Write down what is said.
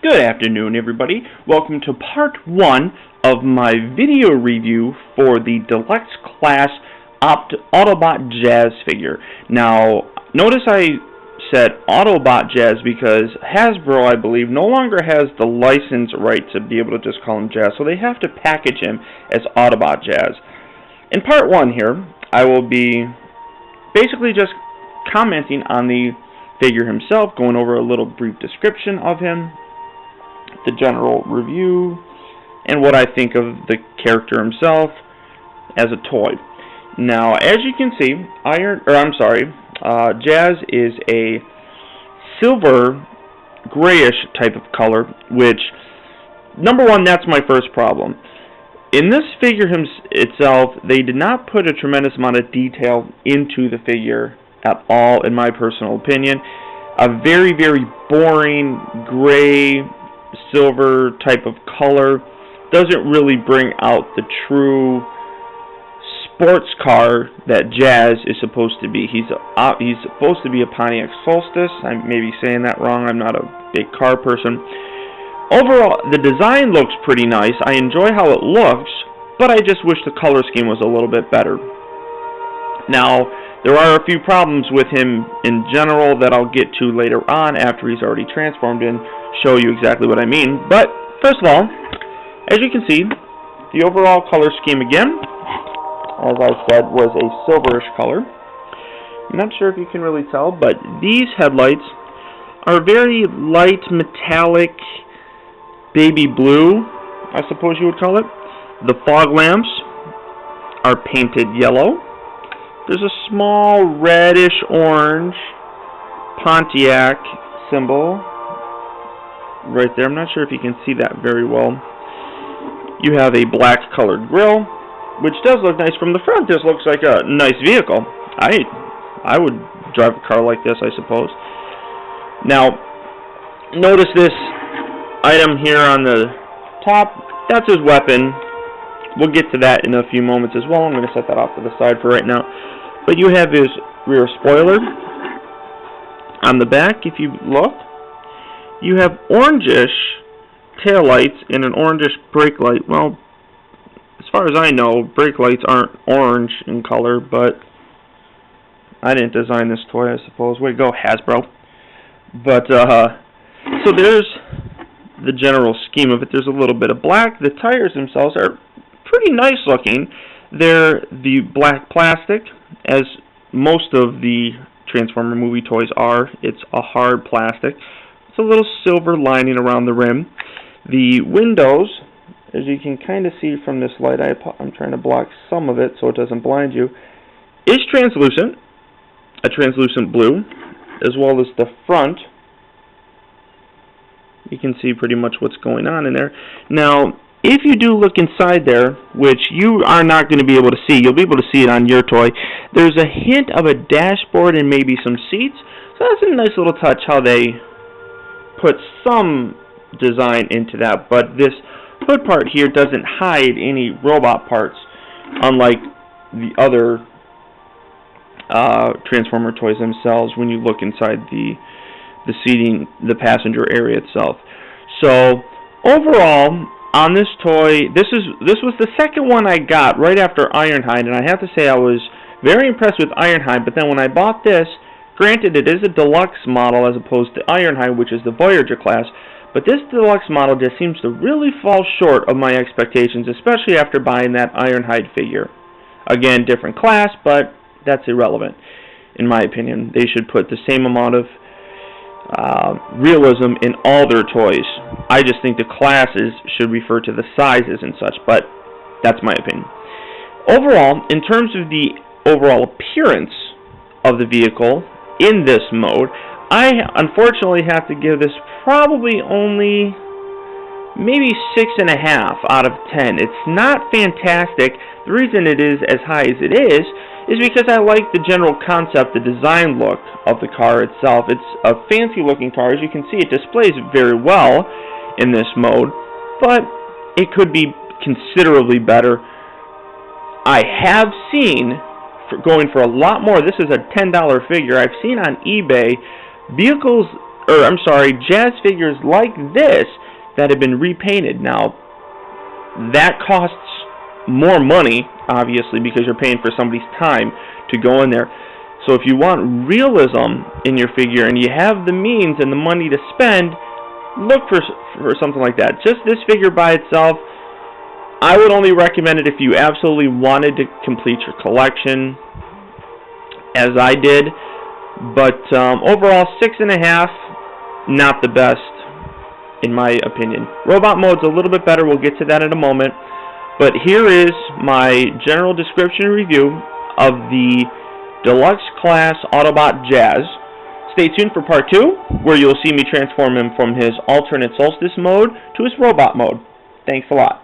Good afternoon, everybody. Welcome to part 1 of my video review for the deluxe class Autobot Jazz figure. Now, notice I said Autobot Jazz because Hasbro, I believe, no longer has the license right to be able to just call him Jazz, so they have to package him as Autobot Jazz. In part 1 here, I will be basically just commenting on the figure himself, going over a little brief description of him, the general review, and what I think of the character himself as a toy. Now, as you can see, Jazz is a silver grayish type of color, which, number one, that's my first problem. In this figure itself, they did not put a tremendous amount of detail into the figure at all, in my personal opinion. A very, very boring gray silver type of color doesn't really bring out the true sports car that Jazz is supposed to be. He's supposed to be a Pontiac Solstice. I may be saying that wrong. I'm not a big car person. Overall, the design looks pretty nice. I enjoy how it looks, but I just wish the color scheme was a little bit better. Now, there are a few problems with him in general that I'll get to later on after he's already transformed and show you exactly what I mean. But first of all, as you can see, the overall color scheme again, as I said, was a silverish color. I'm not sure if you can really tell, but these headlights are very light metallic baby blue, I suppose you would call it. The fog lamps are painted yellow. There's a small reddish orange Pontiac symbol right there. I'm not sure if you can see that very well. You have a black colored grille, which does look nice from the front. This looks like a nice vehicle. I would drive a car like this, I suppose. Now, notice this item here on the top. That's his weapon. We'll get to that in a few moments as well. I'm going to set that off to the side for right now. But you have his rear spoiler on the back. If you look, you have orangish taillights and an orangish brake light. Well, as far as I know, brake lights aren't orange in color, but I didn't design this toy, I suppose. Way to go, Hasbro. But, so there's the general scheme of it. There's a little bit of black. The tires themselves are pretty nice looking. They're the black plastic, as most of the Transformer movie toys are. It's a hard plastic. It's a little silver lining around the rim. The windows, as you can kind of see from this light, I'm trying to block some of it so it doesn't blind you, is translucent, a translucent blue, as well as the front. You can see pretty much what's going on in there. Now, if you do look inside there, which you are not going to be able to see, you'll be able to see it on your toy, there's a hint of a dashboard and maybe some seats. So that's a nice little touch how they put some design into that. But this hood part here doesn't hide any robot parts, unlike the other Transformer toys themselves when you look inside the seating, the passenger area itself. So overall, on this toy, this was the second one I got right after Ironhide, and I have to say I was very impressed with Ironhide. But then when I bought this, granted it is a deluxe model as opposed to Ironhide, which is the Voyager class, but this deluxe model just seems to really fall short of my expectations, especially after buying that Ironhide figure. Again, different class, but that's irrelevant in my opinion. They should put the same amount of realism in all their toys. I just think the classes should refer to the sizes and such, but that's my opinion. Overall, in terms of the overall appearance of the vehicle in this mode, I unfortunately have to give this probably only maybe 6.5 out of 10. It's not fantastic. The reason it is as high as it is because I like the general concept, the design look of the car itself. It's a fancy looking car. As you can see, it displays very well in this mode, but it could be considerably better. I have seen, going for a lot more, this is a $10 figure, I've seen on eBay vehicles Jazz figures like this that have been repainted. Now, that costs more money, obviously, because you're paying for somebody's time to go in there. So if you want realism in your figure and you have the means and the money to spend, look for something like that. Just this figure by itself, I would only recommend it if you absolutely wanted to complete your collection, as I did. But overall, 6.5, not the best, in my opinion. Robot mode's a little bit better. We'll get to that in a moment. But here is my general description and review of the Deluxe Class Autobot Jazz. Stay tuned for part 2, where you'll see me transform him from his alternate solstice mode to his robot mode. Thanks a lot.